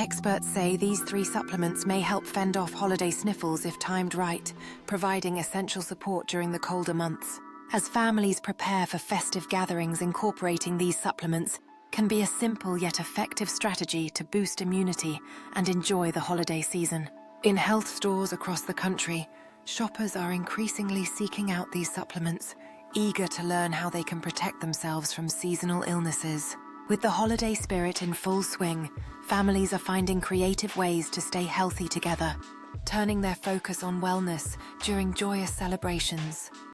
Experts say these 3 supplements may help fend off holiday sniffles if timed right, providing essential support during the colder months. As families prepare for festive gatherings, incorporating these supplements can be a simple yet effective strategy to boost immunity and enjoy the holiday season. In health stores across the country, shoppers are increasingly seeking out these supplements, eager to learn how they can protect themselves from seasonal illnesses. With the holiday spirit in full swing, families are finding creative ways to stay healthy together, turning their focus on wellness during joyous celebrations.